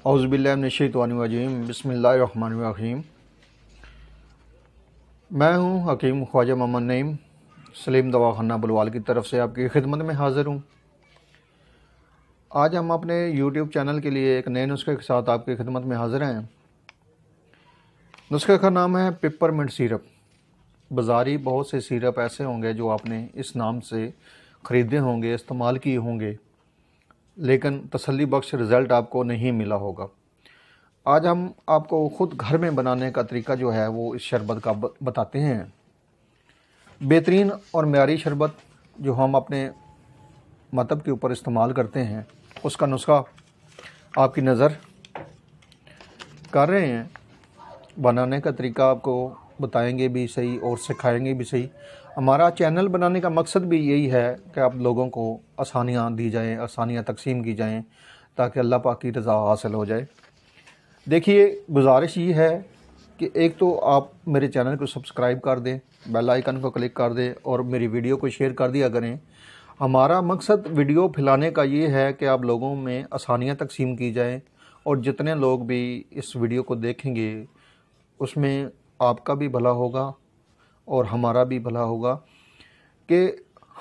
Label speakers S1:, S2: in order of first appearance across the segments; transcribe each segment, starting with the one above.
S1: औज़ुबिल्लाहि मिनश्शैतानिर्रजीम बिस्मिल्लाहिर्रहमानिर्रहीम। मैं हूँ हकीम ख्वाजा मोहम्मद नईम सलीम दवाखाना बुलवाल की तरफ से आपकी खिदमत में हाज़िर हूँ। आज हम अपने यूट्यूब चैनल के लिए एक नए नुस्खे के साथ आपकी खिदमत में हाज़िर हैं। नुस्खे का नाम है पेपरमिंट सिरप। बाज़ारी बहुत से सिरप ऐसे होंगे जो आपने इस नाम से ख़रीदे होंगे, इस्तेमाल किए होंगे, लेकिन तसल्ली बख्श रिज़ल्ट आपको नहीं मिला होगा। आज हम आपको ख़ुद घर में बनाने का तरीका जो है वो इस शरबत का बताते हैं। बेहतरीन और म्यारी शरबत जो हम अपने मतब के ऊपर इस्तेमाल करते हैं, उसका नुस्खा आपकी नज़र कर रहे हैं। बनाने का तरीका आपको बताएंगे भी सही और सिखाएंगे भी सही। हमारा चैनल बनाने का मकसद भी यही है कि आप लोगों को आसानियाँ दी जाएँ, आसानियाँ तकसीम की जाएँ, ताकि अल्लाह पाक की रज़ा हासिल हो जाए। देखिए, गुजारिश ये है कि एक तो आप मेरे चैनल को सब्सक्राइब कर दें, बेल आइकन को क्लिक कर दें और मेरी वीडियो को शेयर कर दिया करें। हमारा मकसद वीडियो फैलाने का ये है कि आप लोगों में आसानियाँ तकसीम की जाएँ और जितने लोग भी इस वीडियो को देखेंगे उसमें आपका भी भला होगा और हमारा भी भला होगा कि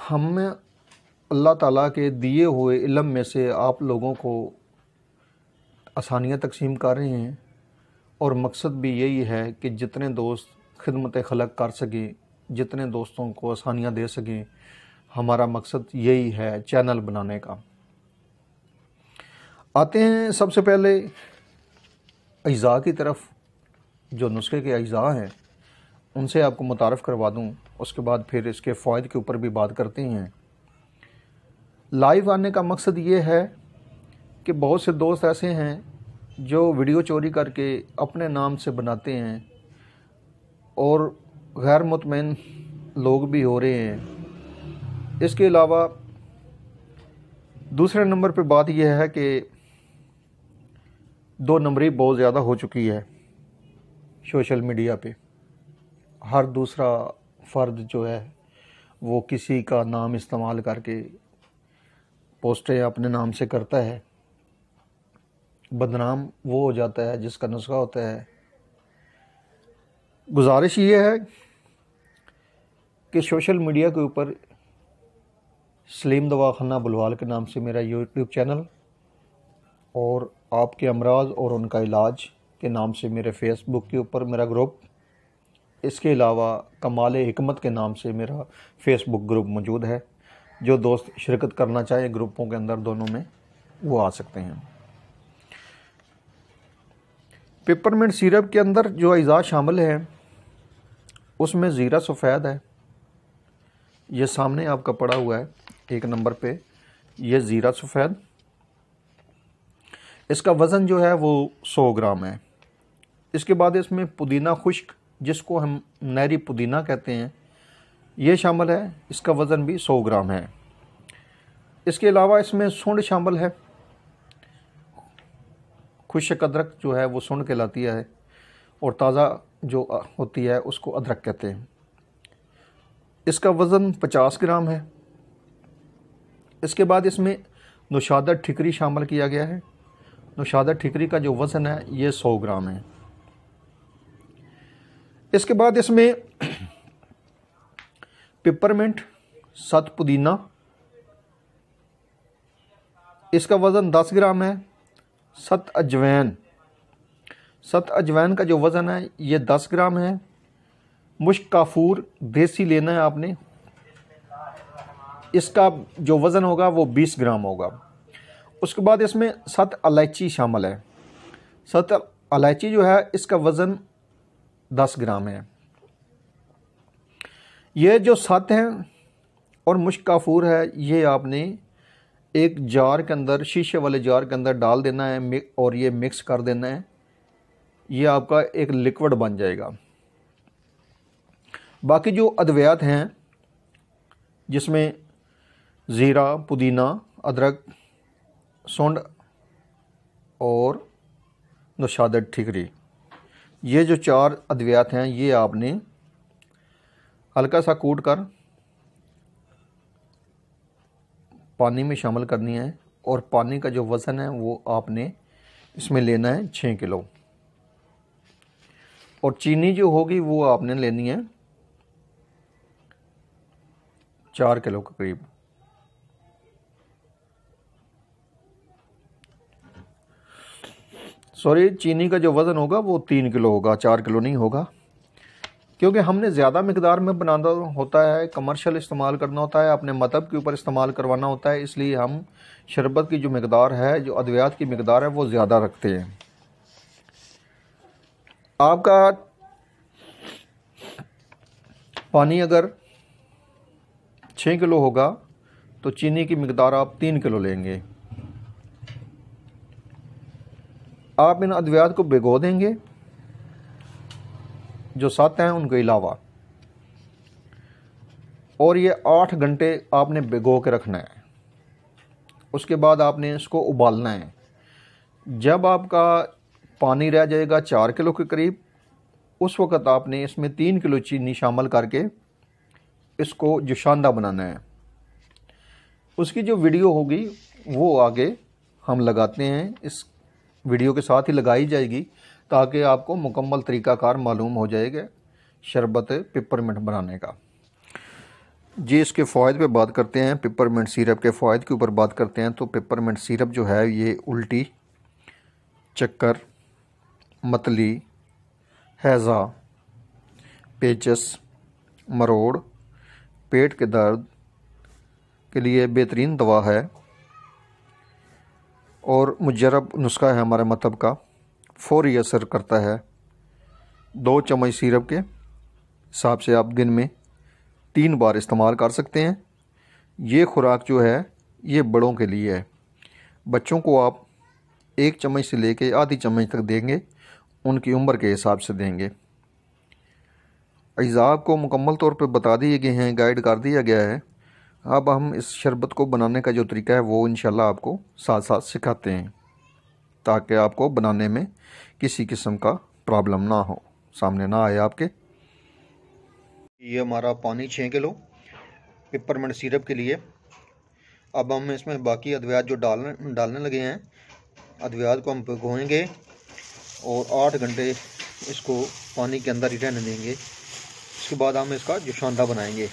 S1: हम अल्लाह ताला के दिए हुए इल्म में से आप लोगों को आसानियाँ तकसीम कर रहे हैं। और मकसद भी यही है कि जितने दोस्त खिदमत खलक कर सकें, जितने दोस्तों को आसानियाँ दे सकें, हमारा मकसद यही है चैनल बनाने का। आते हैं सबसे पहले अज्जा की तरफ। जो नुस्खे के अज्जा हैं उनसे आपको मुतारफ़ करवा दूं, उसके बाद फिर इसके फ़ायदे के ऊपर भी बात करते हैं। लाइव आने का मकसद ये है कि बहुत से दोस्त ऐसे हैं जो वीडियो चोरी करके अपने नाम से बनाते हैं और गैर मुतमईन लोग भी हो रहे हैं। इसके अलावा दूसरे नंबर पे बात यह है कि 2 नंबरी बहुत ज़्यादा हो चुकी है सोशल मीडिया पे। हर दूसरा फ़र्द जो है वो किसी का नाम इस्तेमाल करके पोस्टें अपने नाम से करता है। बदनाम वो हो जाता है जिसका नुस्खा होता है। गुजारिश ये है कि सोशल मीडिया के ऊपर सलीम दवाखाना बुलवाल के नाम से मेरा यूट्यूब चैनल और आपके अमराज और उनका इलाज के नाम से मेरे फेसबुक के ऊपर मेरा ग्रुप, इसके अलावा कमाल हिकमत के नाम से मेरा फेसबुक ग्रुप मौजूद है। जो दोस्त शिरकत करना चाहें ग्रुपों के अंदर दोनों में, वो आ सकते हैं। पेपरमिंट सिरप के अंदर जो अज्जा शामिल हैं उसमें ज़ीरा सफ़ेद है। ये सामने आपका पड़ा हुआ है 1 नंबर पे, ये ज़ीरा सफ़ेद। इसका वज़न जो है वो 100 ग्राम है। इसके बाद इसमें पुदीना खुश्क, जिसको हम नहरी पुदीना कहते हैं, ये शामिल है। इसका वज़न भी 100 ग्राम है। इसके अलावा इसमें सूंड शामिल है। खुश्क अदरक जो है वो सूंड कहलाती है और ताज़ा जो होती है उसको अदरक कहते हैं। इसका वज़न 50 ग्राम है। इसके बाद इसमें नौशादा ठिकरी शामिल किया गया है। नौशादा ठिकरी का जो वज़न है ये 100 ग्राम है। इसके बाद इसमें पेपरमिंट, 7 पुदीना, इसका वज़न 10 ग्राम है। 7 अजवैन, 7 अजवैन का जो वज़न है ये 10 ग्राम है। मुश्क काफूर देसी लेना है आपने, इसका जो वज़न होगा वो 20 ग्राम होगा। उसके बाद इसमें 7 इलायची शामिल है। 7 इलायची जो है इसका वज़न 10 ग्राम है। ये जो 7 हैं और मुश्क काफूर है, ये आपने एक जार के अंदर, शीशे वाले जार के अंदर डाल देना है और ये मिक्स कर देना है। ये आपका एक लिक्विड बन जाएगा। बाकी जो अद्वियात हैं जिसमें ज़ीरा, पुदीना, अदरक, सूंड और नौशादा ठिकरी, ये जो 4 अद्वियात हैं, ये आपने हल्का सा कूट कर पानी में शामिल करनी है और पानी का जो वज़न है वो आपने इसमें लेना है 6 किलो। और चीनी जो होगी वो आपने लेनी है 4 किलो के करीब। सॉरी, चीनी का जो वज़न होगा वो 3 किलो होगा, 4 किलो नहीं होगा, क्योंकि हमने ज़्यादा मिकदार में बनाना होता है, कमर्शियल इस्तेमाल करना होता है, अपने मतहब के ऊपर इस्तेमाल करवाना होता है, इसलिए हम शरबत की जो मिकदार है, जो अद्वियात की मिकदार है, वो ज़्यादा रखते हैं। आपका पानी अगर 6 किलो होगा तो चीनी की मिकदार आप 3 किलो लेंगे। आप इन अद्वियात को भिगो देंगे, जो 7 हैं उनके अलावा, और ये 8 घंटे आपने भिगो के रखना है। उसके बाद आपने इसको उबालना है। जब आपका पानी रह जाएगा 4 किलो के करीब, उस वक़्त आपने इसमें 3 किलो चीनी शामिल करके इसको जोशांदा बनाना है। उसकी जो वीडियो होगी वो आगे हम लगाते हैं, इस वीडियो के साथ ही लगाई जाएगी, ताकि आपको मुकम्मल तरीक़ाकार मालूम हो जाएगा शरबत पिपरमिंट बनाने का। जी, इसके फ़ायदे पे बात करते हैं, पिपरमिंट सिरप के फ़ायदे के ऊपर बात करते हैं। तो पिपरमिंट सिरप जो है ये उल्टी, चक्कर, मतली, हैज़ा, पेचस, मरोड़, पेट के दर्द के लिए बेहतरीन दवा है और मुजरब नुस्खा है हमारे मतहब का, फ़ौरी असर करता है। 2 चम्मच सिरप के हिसाब से आप दिन में 3 बार इस्तेमाल कर सकते हैं। ये खुराक जो है ये बड़ों के लिए है। बच्चों को आप 1 चम्मच से लेके आधी चम्मच तक देंगे, उनकी उम्र के हिसाब से देंगे। अज़ा को मुकम्मल तौर पे बता दिए गए हैं, गाइड कर दिया गया है। अब हम इस शरबत को बनाने का जो तरीका है वो इंशाल्लाह आपको साथ साथ सिखाते हैं, ताकि आपको बनाने में किसी किस्म का प्रॉब्लम ना हो, सामने ना आए आपके। ये हमारा पानी 6 किलो पिपरमिंट सिरप के लिए। अब हम इसमें बाकी अद्वियात जो डालने लगे हैं, अद्वियात को हम भिगोएंगे और 8 घंटे इसको पानी के अंदर ही रहने देंगे। उसके बाद हम इसका जोशांदा बनाएंगे।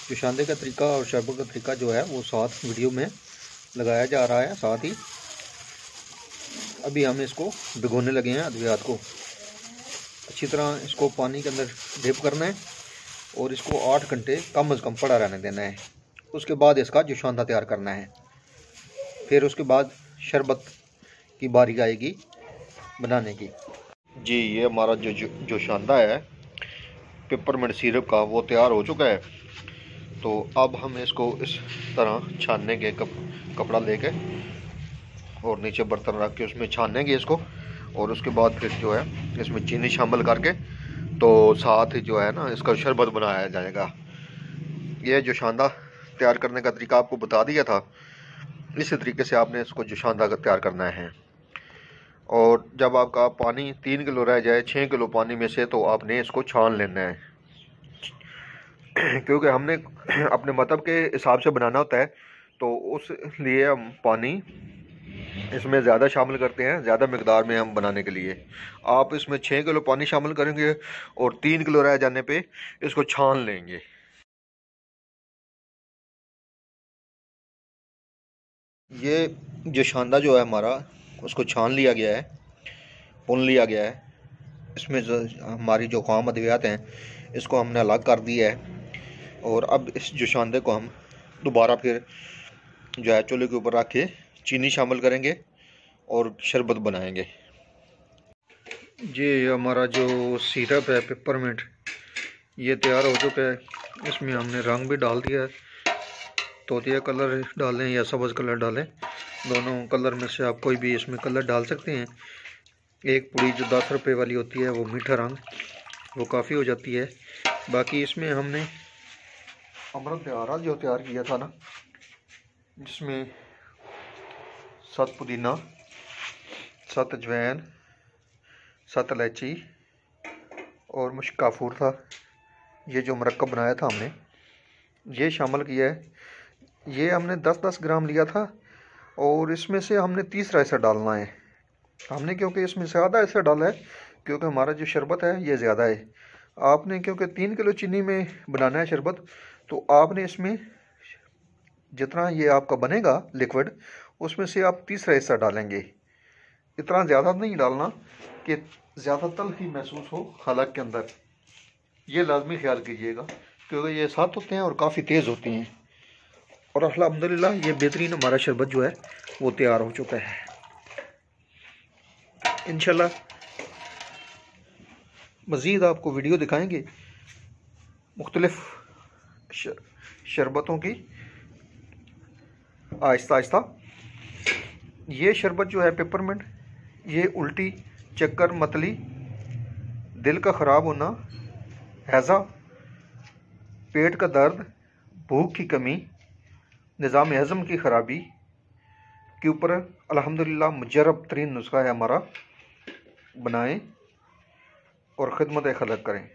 S1: जोशांदे का तरीका और शरबत का तरीका जो है वो साथ वीडियो में लगाया जा रहा है। साथ ही अभी हम इसको भिगोने लगे हैं अद्वियात को। अच्छी तरह इसको पानी के अंदर डिप करना है और इसको 8 घंटे कम से कम पड़ा रहने देना है। उसके बाद इसका जोशांदा तैयार करना है। फिर उसके बाद शरबत की बारी आएगी बनाने की। जी, ये हमारा जो जोशांदा है पिपरमिंट सिरप का वो तैयार हो चुका है। तो अब हम इसको इस तरह छानेंगे, कपड़ा लेके और नीचे बर्तन रख के उसमें छानेंगे इसको। और उसके बाद फिर जो है इसमें चीनी शामिल करके तो साथ ही जो है ना इसका शरबत बनाया जाएगा। ये जोशांदा तैयार करने का तरीका आपको बता दिया था। इसी तरीके से आपने इसको जोशांदा तैयार करना है। और जब आपका पानी 3 किलो रह जाए 6 किलो पानी में से, तो आपने इसको छान लेना है क्योंकि हमने अपने मतलब के हिसाब से बनाना होता है, तो उस लिए हम पानी इसमें ज़्यादा शामिल करते हैं, ज़्यादा मिकदार में हम बनाने के लिए। आप इसमें 6 किलो पानी शामिल करेंगे और 3 किलो रह जाने पे इसको छान लेंगे। ये जोशांदा जो है हमारा उसको छान लिया गया है, भून लिया गया है। इसमें हमारी जो खाम अद्वियात हैं इसको हमने अलग कर दिया है। और अब इस जोशांदे को हम दोबारा फिर जो है चूल्हे के ऊपर रख के चीनी शामिल करेंगे और शरबत बनाएंगे। ये हमारा जो सिरप है पिपरमिंट ये तैयार हो चुका है। इसमें हमने रंग भी डाल दिया है, तोतिया कलर डालें या सब्ज़ कलर डालें, दोनों कलर में से आप कोई भी इसमें कलर डाल सकते हैं। एक पुड़ी जो 10 रुपये वाली होती है वो मीठा रंग, वो काफ़ी हो जाती है। बाकी इसमें हमने अमृत तैयार जो तैयार किया था ना, जिसमें 7 पुदीना, 7 अजवैन, 7 इलायची और मुश्क काफूर था, ये जो मरक्कब बनाया था हमने ये शामिल किया है। ये हमने 10-10 ग्राम लिया था और इसमें से हमने 30 रायसा डालना है। हमने क्योंकि इसमें ज़्यादा ऐसा डाला है क्योंकि हमारा जो शरबत है ये ज़्यादा है। आपने क्योंकि 3 किलो चीनी में बनाना है शरबत, तो आपने इसमें जितना ये आपका बनेगा लिक्विड, उसमें से आप तीसरा हिस्सा डालेंगे। इतना ज़्यादा नहीं डालना कि ज़्यादा तल ही महसूस हो हलक के अंदर, ये लाजमी ख्याल कीजिएगा क्योंकि ये साथ होते हैं और काफ़ी तेज़ होती हैं। और अल्हम्दुलिल्लाह ये बेहतरीन हमारा शरबत जो है वो तैयार हो चुका है। इंशाल्लाह मज़ीद आपको वीडियो दिखाएंगे मुख्तलिफ़ शरबतों की आहिस्ता आहिस्ता। ये शरबत जो है पेपरमिंट, ये उल्टी, चक्कर, मतली, दिल का ख़राब होना, हैज़ा, पेट का दर्द, भूख की कमी, निज़ाम हज़म की ख़राबी के ऊपर अल्हम्दुलिल्लाह मुजर्रब तरीन नुस्खा है हमारा। बनाएं और ख़िदमत खलक करें।